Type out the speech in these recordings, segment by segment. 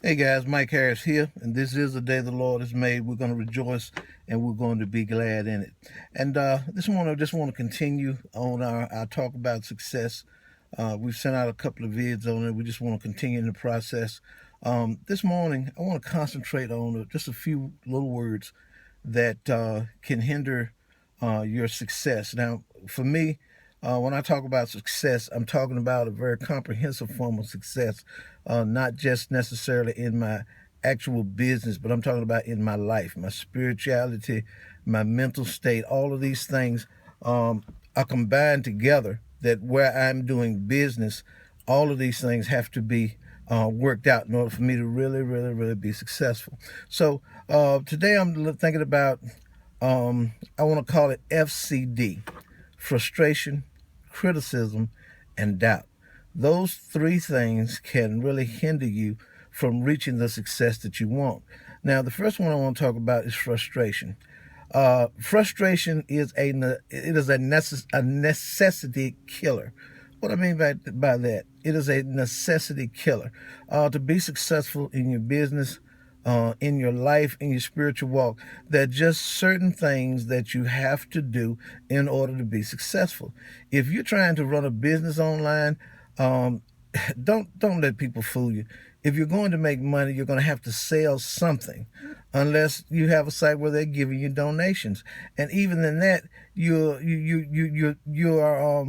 Hey guys, Mike Harris here, and this is the day the Lord has made. We're going to rejoice and we're going to be glad in it. And this morning, I just want to continue on our talk about success. We've sent out a couple of vids on it. We just want to continue in the process. This morning, I want to concentrate on just a few little words that can hinder your success. Now, for me, when I talk about success, I'm talking about a very comprehensive form of success, not just necessarily in my actual business, but I'm talking about in my life, my spirituality, my mental state. All of these things are combined together. That where I'm doing business, all of these things have to be worked out in order for me to really, really, really be successful. So today I'm thinking about, I want to call it FCD: frustration, criticism, and doubt. Those three things can really hinder you from reaching the success that you want. Now, the first one I want to talk about is frustration. Frustration is a necessity killer. What I mean by that, it is a necessity killer. To be successful in your business, in your life, in your spiritual walk, there are just certain things that you have to do in order to be successful. If you're trying to run a business online, um, don't let people fool you. If you're going to make money, you're going to have to sell something, unless you have a site where they're giving you donations. And even in that, you are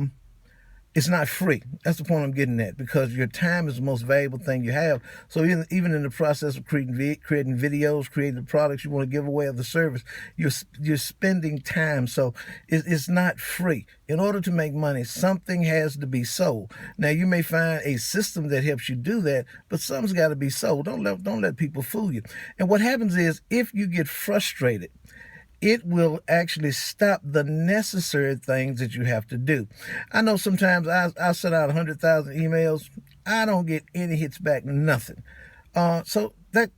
it's not free. That's the point I'm getting at, because your time is the most valuable thing you have. So even in the process of creating videos, creating the products you want to give away of the service, you're spending time. So it's not free. In order to make money, something has to be sold. Now you may find a system that helps you do that, but something's got to be sold. Don't let people fool you. And what happens is, if you get frustrated, it will actually stop the necessary things that you have to do. I know sometimes I send out 100,000 emails. I don't get any hits back, nothing. So that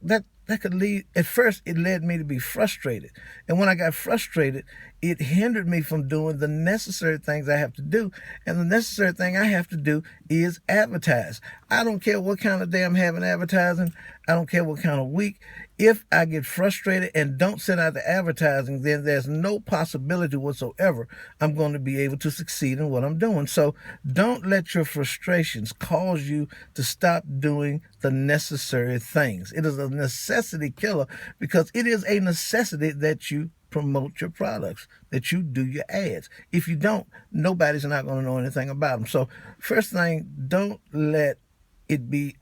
could lead. At first, it led me to be frustrated, and when I got frustrated, it hindered me from doing the necessary things I have to do. And the necessary thing I have to do is advertise. I don't care what kind of day I'm having advertising. I don't care what kind of week. If I get frustrated and don't send out the advertising, then there's no possibility whatsoever I'm going to be able to succeed in what I'm doing. So don't let your frustrations cause you to stop doing the necessary things. It is a necessity killer, because it is a necessity that you promote your products, that you do your ads. If you don't, nobody's not going to know anything about them. So first thing, don't let it be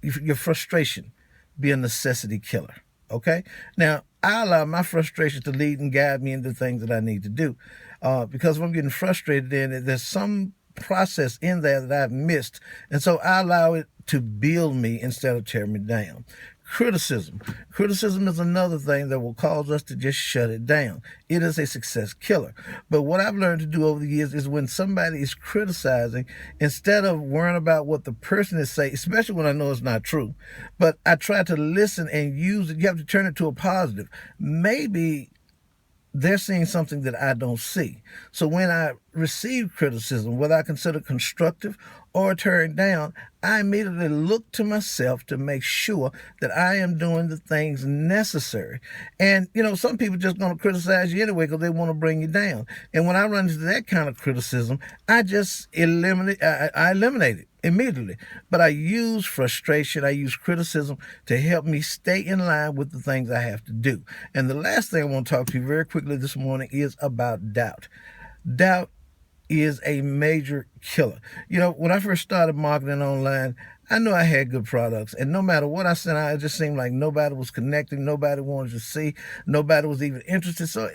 your frustration be a necessity killer. Okay? Now, I allow my frustration to lead and guide me into things that I need to do. Because if I'm getting frustrated, then there's some process in there that I've missed. And so I allow it to build me instead of tear me down. Criticism. Criticism is another thing that will cause us to just shut it down. It is a success killer. But what I've learned to do over the years is, when somebody is criticizing, instead of worrying about what the person is saying, especially when I know it's not true, but I try to listen and use it. You have to turn it to a positive. Maybe they're seeing something that I don't see. So when I receive criticism, whether I consider constructive or turned down, I immediately look to myself to make sure that I am doing the things necessary. And, some people just going to criticize you anyway because they want to bring you down. And when I run into that kind of criticism, I just I eliminate it immediately. But I use frustration, I use criticism to help me stay in line with the things I have to do. And the last thing I want to talk to you very quickly this morning is about doubt. Doubt is a major killer. When I first started marketing online, I knew I had good products, and no matter what I sent out, it just seemed like nobody was connecting, nobody wanted to see, nobody was even interested. So,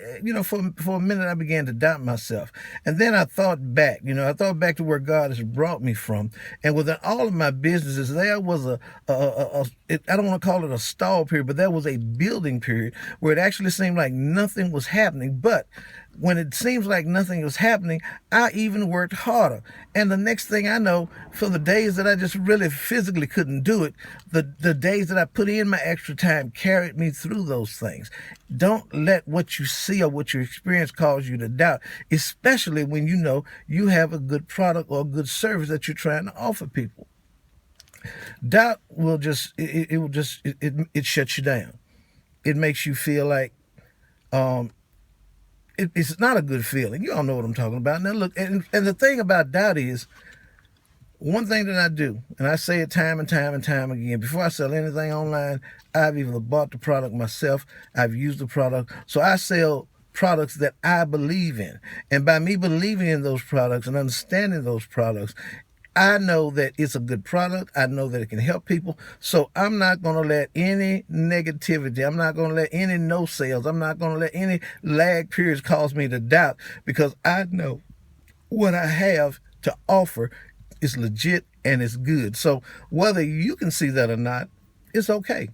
for a minute, I began to doubt myself. And then I thought back, to where God has brought me from. And within all of my businesses, there was I don't want to call it a stall period, but there was a building period where it actually seemed like nothing was happening. But when it seems like nothing was happening, I even worked harder. And the next thing I know, for the days that I just really physically couldn't do it, the days that I put in my extra time carried me through those things. Don't let what you see or what you experience cause you to doubt, especially when you know you have a good product or a good service that you're trying to offer people. Doubt will just it will just it shuts you down. It makes you feel like um, it's not a good feeling. You all know what I'm talking about. Now look, and the thing about doubt is one thing that I do, and I say it time and time and time again. Before I sell anything online, I've either bought the product myself, I've used the product, so I sell products that I believe in. And by me believing in those products and understanding those products, I know that it's a good product. I know that it can help people. So I'm not going to let any negativity, I'm not going to let any no sales, I'm not going to let any lag periods cause me to doubt, because I know what I have to offer is legit and it's good. So whether you can see that or not, it's okay.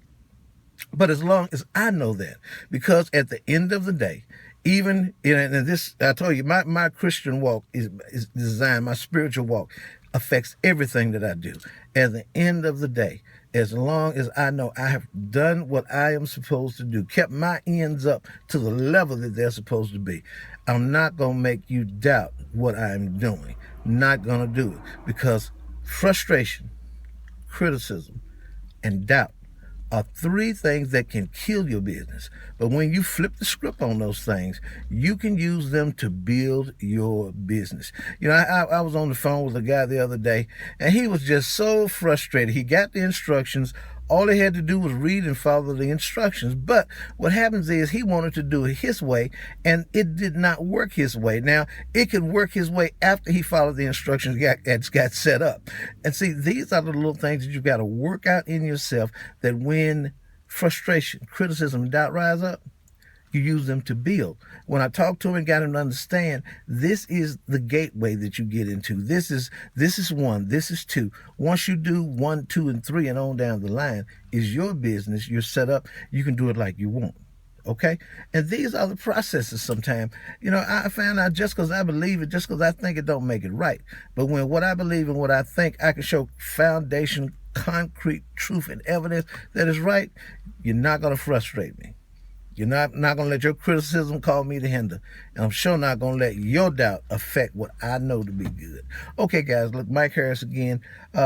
But as long as I know that, because at the end of the day, even in this, I told you, my Christian walk is designed, my spiritual walk affects everything that I do. At the end of the day, as long as I know I have done what I am supposed to do, kept my ends up to the level that they're supposed to be, I'm not going to make you doubt what I'm doing. Not going to do it, because frustration, criticism, and doubt are three things that can kill your business. But when you flip the script on those things, you can use them to build your business. You know, I was on the phone with a guy the other day, and he was just so frustrated. He got the instructions. All he had to do was read and follow the instructions. But what happens is he wanted to do it his way, and it did not work his way. Now, it could work his way after he followed the instructions got set up. And see, these are the little things that you've got to work out in yourself, that when frustration, criticism, and doubt rise up, you use them to build. When I talked to him and got him to understand, this is the gateway that you get into. This is one, this is two. Once you do 1, 2, and 3 and on down the line, is your business. You're set up. You can do it like you want. Okay? And these are the processes sometimes. You know, I found out just because I believe it, just because I think it, don't make it right. But when what I believe and what I think, I can show foundation, concrete truth, and evidence that is right, you're not going to frustrate me. You're not going to let your criticism cause me to hinder. And I'm sure not going to let your doubt affect what I know to be good. Okay, guys, look, Mike Harris again,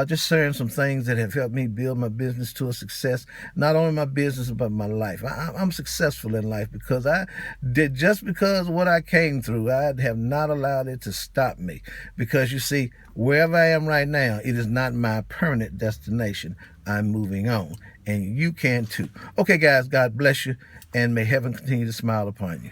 just sharing some things that have helped me build my business to a success. Not only my business, but my life. I'm successful in life because I did, just because of what I came through, I have not allowed it to stop me. Because you see, wherever I am right now, it is not my permanent destination. I'm moving on. And you can too. Okay, guys, God bless you, and may heaven continue to smile upon you.